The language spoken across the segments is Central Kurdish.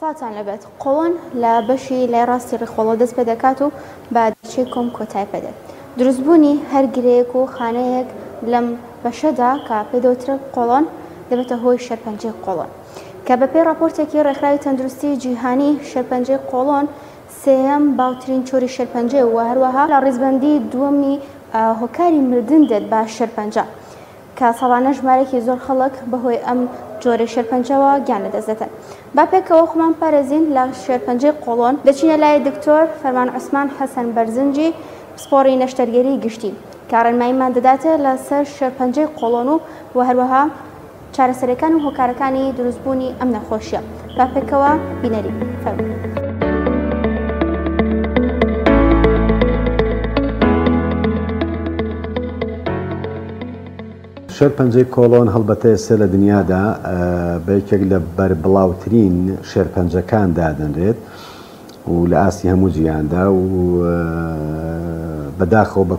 ساتان لەبێت قۆڵۆن لە بەشی لای ڕاستی ڕێخۆڵە دەست پێ دەکات و بە دەچەی کۆم کۆتای پێدێت. دروستبوونی هەر گرەیەک و خانەیەک لەم بەشەدا کە پێدەوترێت قۆڵۆن دەبێتە هۆی شەرپەنجەی قۆڵۆن کە بەپێی راپۆرتێکی ڕێکخراوی تەندروستی جیهانی شەرپەنجەی قۆڵۆن سێەم باوترین چۆری شەرپەنجەی و هەروەها لە ڕێزبەندی دووەمی هۆکاری مردن دێت بە شەرپەنجە کە ساڵانە ژمارەی زۆر خەڵک بەهۆی ئەم جۆرە شەرپەنجەوە گیان لەدەست. با پێکەوە خۆمان پارێزین لە شێرپەنجەی قۆڵۆن دەچینە لای دکتۆر فەرمان عوسمان حەسەن بەرزنجی پسپۆڕی نەشتەرگەری گشتی کە ڕێنماییمان دەداتێت لەسەر شێرپەنجەی قۆڵۆن و هەروەها چارەسەرەکان و هۆکارەکانی دروستبوونی ئەم نەخۆشیە. با پێکەوە بینەری فەرموو. شێرپەنجەی کۆڵۆن هەڵبەتە سێ لە دنیادا بە یەکێک لە بەربڵاوترین شێرپەنجەکان دادەنرێت و لە ئاستی هەموو جیهاندا و بەداخەوە بە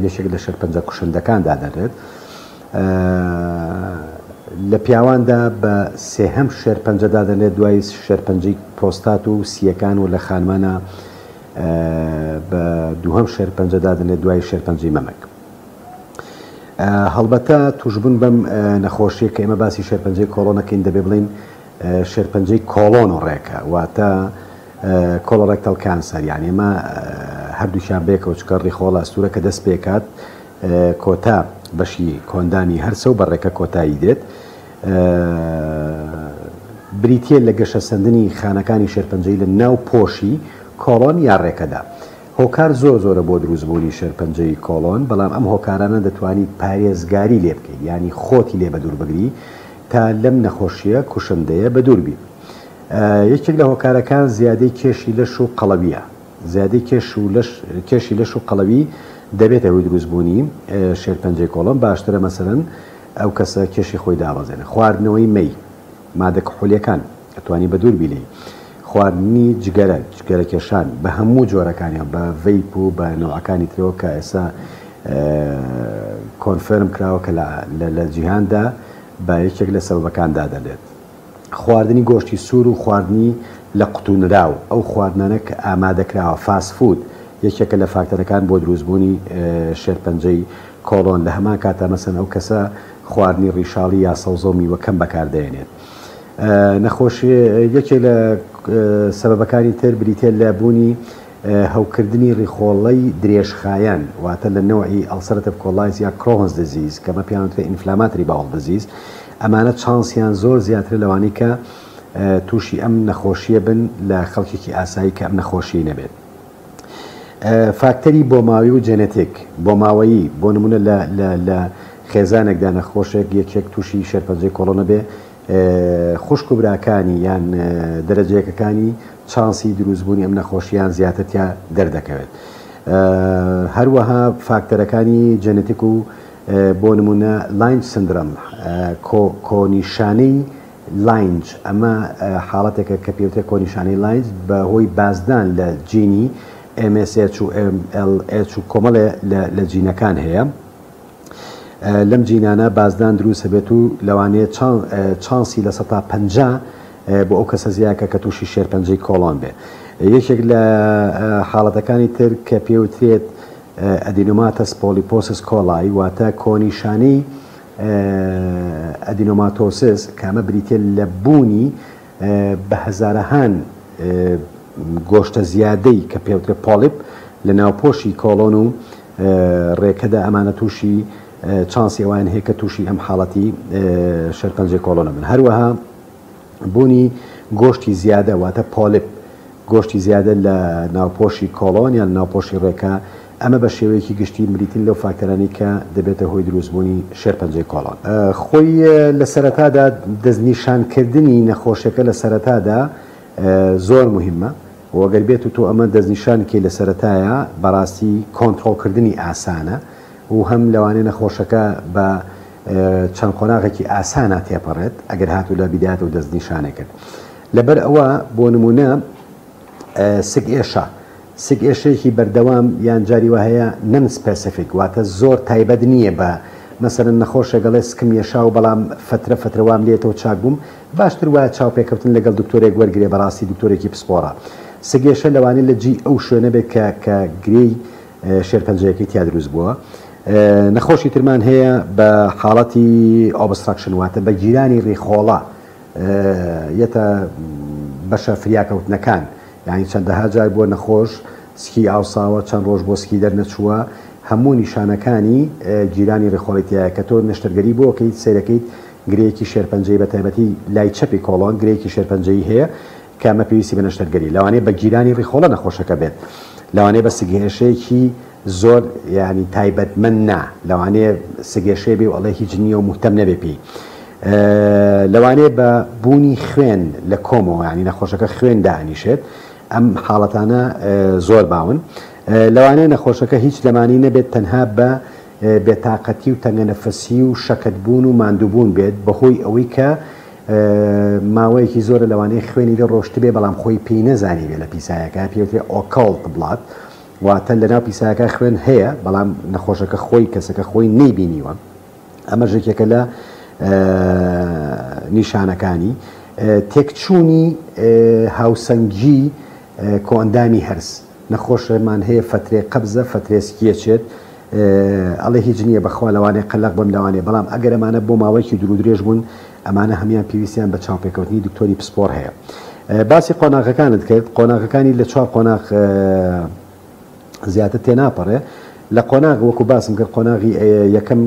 یەکێک لە شێرپەنجە کوشندەکان دادەنرێت. لە پیاواندا بە سێهەم شێرپەنجە دادەنرێت دوای شێرپەنجەی پرۆستات و سیەکان و لە خانمانە بە دووهەم شێرپەنجە دادەنرێت دوای شێرپەنجەی مەمەک. هەڵبەتە توشبوون بەم نەخۆشیە کە ئێمە باسی شێرپەنجەی کۆڵۆنەکەین دەبێ بڵین شێرپەنجەی کۆڵۆن و ڕێکە واتە کۆلۆڕێکتەڵ کانسەر، یعنی ئێمە هەردووشیان بێکەوە چکە ڕێخۆڵە ئەستوورە کە دەست پێکات کۆتا بەشی کۆندانی هەرسە و بەڕێکە کۆتایی دێت. بریتە لە گەشە سەندنی خانەکانی شێرپەنجەی لە ناو پۆشی کۆڵۆن یا ڕێکەدا. هۆکار زۆرە بۆ دروستبوونی شێرپەنجەی کۆڵۆن، بەڵام ئەم هۆکارانە دەتوانیت پارێزگاری لێ بکەیت، ینی خۆتی لێ بە دوور بگری تا لەم نەخۆشیە کوشندەیە بە دوور بیت. یەکێک لە هۆکارەکان زیادەی کێشی لەش و قەڵەویە. زیادەی کێشی لەش و قەڵەوی دەبێتە هۆی دروستبوونی شێرپەنجەی کۆڵۆن. باشترە مەسەرەن ئەو کەسە کێشی خۆی دابەزێنێ. خواردنەوەی مەی مادە کحولیەکان ئەتوانی بە دوور بیلێ. خواردنی جگەرە کێشان بە هەموو جۆرەکانیان بە ڤەیپ و بە نەوعەکانی ترەوە کە ئێستا کۆنفەرم کراوە کە لە جیهاندا بە یەکێک لە سەبەبەکاندا دەبێت. خواردنی گۆشتی سوور و خواردنی لە قوتونراو ئەو خواردنانە کە ئامادەکراوە فاست فود یەکێکە لە فاکتەرەکان بۆ دروستبوونی شێرپەنجەی کۆڵۆن. لە هەمان کاتە مەسەن ئەو کەسە خواردنی ڕیشاڵی یا سەوزە و میوەکەم بەکاردێنێت. نەخۆشی یەکێک لە سەبەبەکانی تر بریتە لە بوونی هەوکردنی ڕیخۆڵەی درێژخایەن واتە لە نەوعی ئەڵسەرەتیڤ کۆڵایتس یا کرۆنز دیزیز کە مە پێیانوترێت ئینفلاماتری باوڵ دیزیز. ئەمانە چانسیان زۆر زیاتر لەوانی کە تووشی ئەم نەخۆشیە بن لە خەڵکێکی ئاسایی کە ئەم نەخۆشی نەبێت. فاکتەری بۆماوی و جێنێتیک بۆماوەیی بۆ نمونە لە خێزانێکدا نەخۆشێک یەکێک تووشی شێرپەنجەی کۆڵۆنە بێ خوشک و براکانی یان دەرەجەیەکەکانی چانسی دروستبوونی ئەم نەخۆشییان زیاتریا دەردەکەوێت. هەروەها فاکتەرەکانی جەنێتیک و بۆ نمونە لاینج سندرۆم کۆنیشانەی لاینج ئەمە حاڵەتێکە کە پێوترێت کۆنیشانەی لاینج بە هۆی بازدان لە جینی MSH و MLH و کۆمەڵێ لە جینەکان هەیە. لەم جینانە بازدان دروست هەبێت و لەوانەیە چانسی لە 150 بۆ ئەو کەسە زیاکە کە تووشی شێرپەنجەی کۆڵۆن بێ. یەکێک لە حاڵەتەکانی تر کە پێوترێت ئەدینۆماتەس پۆلیپۆسس کۆڵای واتە کۆنیشانەی ئەدینۆماتۆسس کە ئەمە بریتێ لە بوونی بە هەزارەهان گۆشتە زیادەی کە پێوترێت پۆلیپ لە ناوپۆشی کۆڵۆن و ڕێکەدا ئەمانە تووشی چانسی ئەوان هەیە کە تووشی ئەم حاڵەتی شێرپەنجەی کۆڵۆنە بن. هەروەها بوونی گۆشتی زیادە واتە پۆلیپ گۆشتی زیادە لە ناوپۆشی کۆڵۆن یان ناوپۆشی ڕێکە ئەمە بە شێوەیەکی گشتی بریتین لەو فاکتەرانی کە دەبێتە هۆی دروستبوونی شێرپەنجەی کۆڵۆن. خۆی لە سەرەتادا دەستنیشانکردنی نەخۆشیەکە لە سەرەتادا زۆر مهمە وەگەر بێت و تۆ ئەمە دەستنیشانکەی لە سەرەتایە بەڕاستی کۆنتڕۆڵکردنی ئاسانە و هەم لەوانەیە نەخۆشەکە بە چەند قۆناغێکی ئاسانە تێپەڕێت ئەگەر هاتوو لە بیدات و دەستنیشانێ کرد. لەبەر ئەوە بۆ نمونە سگئێشەیەکی بەردەوام یان جاری وهەیە نەن سپێسیفیک واتە زۆر تایبەت نییە بە مەسەرەن نەخۆشێگەڵێ سکم یێشا و بەڵام فترە وام لێتەوە چاک بووم باشتر وایە چاوپێکەوتن لەگەڵ دکتۆرێک وەرگێ بەڕاستی دکتۆرێکی پسپۆرە سگێشە لەوانەیە لە جی ئەو شوێنە بێت کە گرێی شێرپەنجەیەکەی تیا دروست بووە نەخۆشی ترمان هەیە بە حاڵەتی ئۆبستراکشن واتە بە گیرانی ڕێخۆڵە یەتە بەشە فریاکەوتنەکان یعنی چەندەها جار بۆ نەخۆش سکی ئاوساوە چەند ڕۆژ بۆ سکی دەرنەچووە هەموو نیشانەکانی گیرانی ڕێخۆڵیتیایە کە تۆ نەشتەرگەری بۆکەیت سیرەکەیت گرەیەکی شێرپەنجەی بە تایبەتی لای چەپی کۆڵۆن گرەیەکی شێرپەنجەی هەیە کامە پێویستی بە نەشتەرگەری لەوانەیە بە گیرانی ڕێخۆڵە نەخۆشەکە بێت لەوانەیە بە سگێشەیەکی زۆر ینی تایبەتمەند نا لەوانەیە سگێشەی بێ و ئەڵێ هیچ نییە و موهتەم نەبێ پێی لەوانەیە بە بوونی خوێن لە کۆمەوە ینی نەخۆشەکە خوێن دانیشێت ئەم حاڵەتانە زۆر باون لەوانەیە نەخۆشەکە هیچ لەمانی نەبێت تەنها بە بێتاقەتی و تەنگەنەفەسی و شەکەتبوون و ماندووبوون بێت بەهۆی ئەوەی کە ماوەیەکی زۆرە لەوانەیە خوێنی لە ڕۆشت بێ بەڵام خۆی پێی نەزانی بێ لە پیسایەکە پێوتێ ئۆکەڵت بڵات واتە لەناو پیسایەکە خوێن هەیە بەڵام نەخۆشەکە خۆی کەسەکە خۆی نەیبینیوە ئەمە ژێکێکە لە نیشانەکانی تێکچوونی هاوسەنگی کۆئەندامی هەرس نەخۆشمان هەیە فترێ قەبزە فترێسکیەچێت ئەڵێ هیچ نییە بەخوا لەوانەیە قەلق بم لەوانێ بەڵام ئەگەر ئەمانە بۆ ماوەیەکی دوور و درێژ بوون ئەمانە هەمیان پێویستیان بە چاوپێکەوتنی دکتۆری پسپۆر هەیە باسی قۆناغەکانت کرد قۆناغەکانی لە چوار قۆناغ زیاتر تێناپەڕێ لە قۆناغ وەکو باسم کرد قۆناغی یەکەم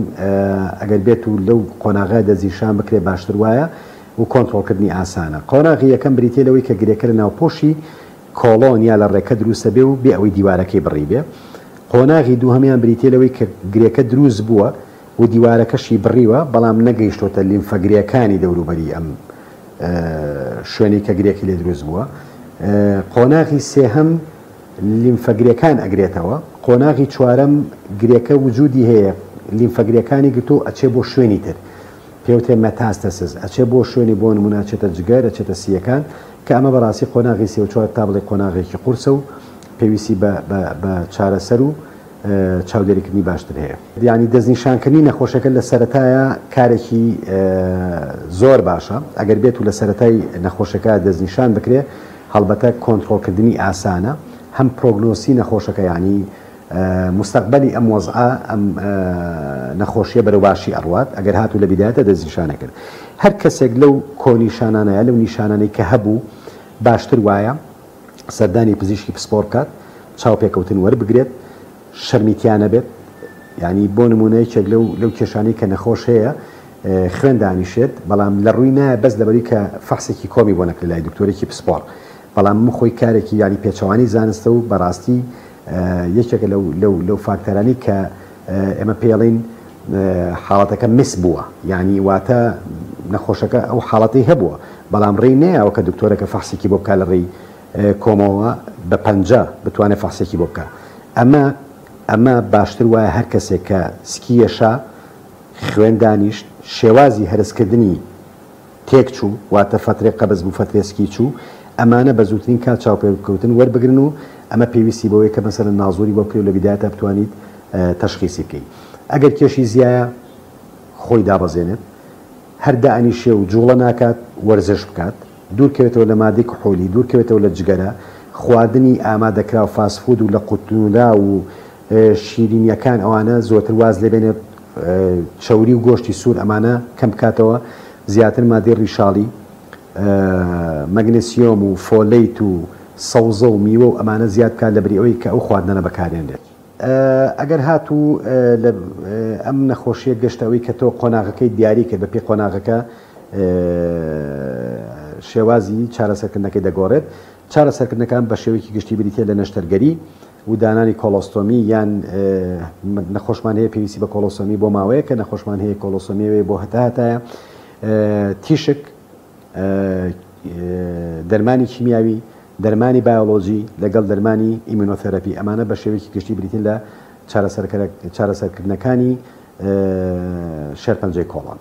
ئەگەر بێت و لەو قۆناغە دەزیشان بکرێ باشتر وایە و کۆنتڕۆڵکردنی ئاسانە قۆناغی یەکەم بریتێ لەوەی کە گرێکە لە ناوپۆشی کۆڵۆن یا لە ڕێکە دروستە بێ و بێ ئەوەی دیوارەکەی بڕی بێ قۆناغی دووهەمیان بریتێ لەوەی کە گرێکە دروست بووە و دیوارەکەشی بڕیوە بەڵام نەگەیشتۆتە لیمفەگرێکانی دەوروبەری ئەم شوێنی کە گرێکی لێ دروست بووە قۆناغی سێهەم لیمفەگرێکان ئەگرێتەوە قۆناغی چوارەم گرێکە وجودی هەیە لیمفەگرێکانی گرتو ئەچێ بۆ شوێنی تر پێوتێ مەتاستەسز ئەچێ بۆ شوێنی بۆ نمونە ئەچێتە جگەر ئەچێتە سیەکان کە ئەمە بەڕاستی قۆناغی سێ و چوار تا بڵێ قۆناغێکی قورسە و پێویستی بە چارەسەر و چاودێریکردنی باشتر هەیە دیانی دەستنیشانکردنی نەخۆشەکە لە سەرەتایە کارێکی زۆر باشە ئەگەر بێت و لە سەرەتای نەخۆشەکە دەستنیشان بکرێ هەڵبەتە کۆنتڕۆڵکردنی ئاسانە هەم پرۆگنۆسی نەخۆشەکە ینی مستقبلی ئەم وەزعە ئەم نەخۆشیە بەرەوباشی ئەڕوات ئەگەر هاتوو لە بیدایەتە دەستنیشانە کرد هەر کەسێک لەو کۆنیشانانەیە لەو نیشانانەی کە هەبوو باشتر وایە سەردانی پزیشکی پسپۆر بکات چاوپێکەوتن وەربگرێت شەرمیتیانە بێت ینی بۆ نمونەیەکێک لەو کێشانەی کە نەخۆش هەیە خوێن دانیشێت بەڵام لە ڕووی نایە بەس لەبەری کە فەحسێکی کۆمی بۆ نەکرد لای دکتۆرێکی پسپۆر بەڵام خۆی کارێکی ینی پێچەوانی زانستە و بەڕاستی یەکێکە لەو فاکتەرانی کە ئێمە پێڵین حاڵەتەکە مس بووە یعنی واتە نەخۆشەکە ئەو حاڵەتی هەبووە بەڵام ڕێی نەیەوە کە دکتۆرەکە فەحسێکی بۆ بکات لە ڕێی کۆمەوە بە پەنجە بتوانێت فەحسێکی بۆ بکات ئەمە باشتر وایە هەر کەسێک کە سکیەشا خوێن دانیشت شێوازی هەرسکردنی تێک چوو واتە فترێ قەبز بوو فترێسکی چوو ئەمانە بە زووترین کات چاوپێکەوتن وەربگرن و ئەمە پێویستی بەوەی کە مەسەرە نازۆری بۆ بکرێ و لە بیدایەتە بتوانیت تەشخیصی بکەیت ئەگەر کێشی زیایە خۆی دابەزێنێت هەر دائنیشێ و جوڵە ناکات وەرزش بکات دوورکەوێتەوە لە مادەی کحۆلی دوورکەوێتەوە لە جگەرە خواردنی ئامادەکرا و فاسفود و لە قوتوندا و شیرینیەکان ئەوانە زۆرتر واز لێبێنێت چەوری و گۆشتی سوور ئەمانە کەم بکاتەوە زیاتر مادەی ڕیشاڵی مەگنسیۆم و فۆلیت و سەوزە و میوە و ئەمانە زیاد بکات لەبەری ئەوەی کە ئەو خواردنە بەکارێنرێت ئەگەر هاتوو ئەم نەخۆشیە گەشتەوەی کە تۆ قۆناغەکەی دیاری کرد بە پێی قۆناغەکە شێوازی چارەسەرکردنەکەی دەگۆڕێت چارەسەرکردنەکان بە شێوەیەکی گشتی بریتێ لە نەشتەرگەری و دانانی کۆلۆستۆمی یان نەخۆشمان هەیە پێویستی بە کۆلۆسۆمی بۆ ماوەیە کە نەخۆشمان هەیە کۆلۆسۆمیەوەی بۆ هەتایە تیشک دەرمانی کیمیاوی دەرمانی بایۆلۆژی لەگەڵ دەرمانی ئیمونۆتەراپی ئەمانە بە شێوەیەکی گشتی بریتین لە چارەسەرکردنەکانی شێرپەنجەی کۆڵۆن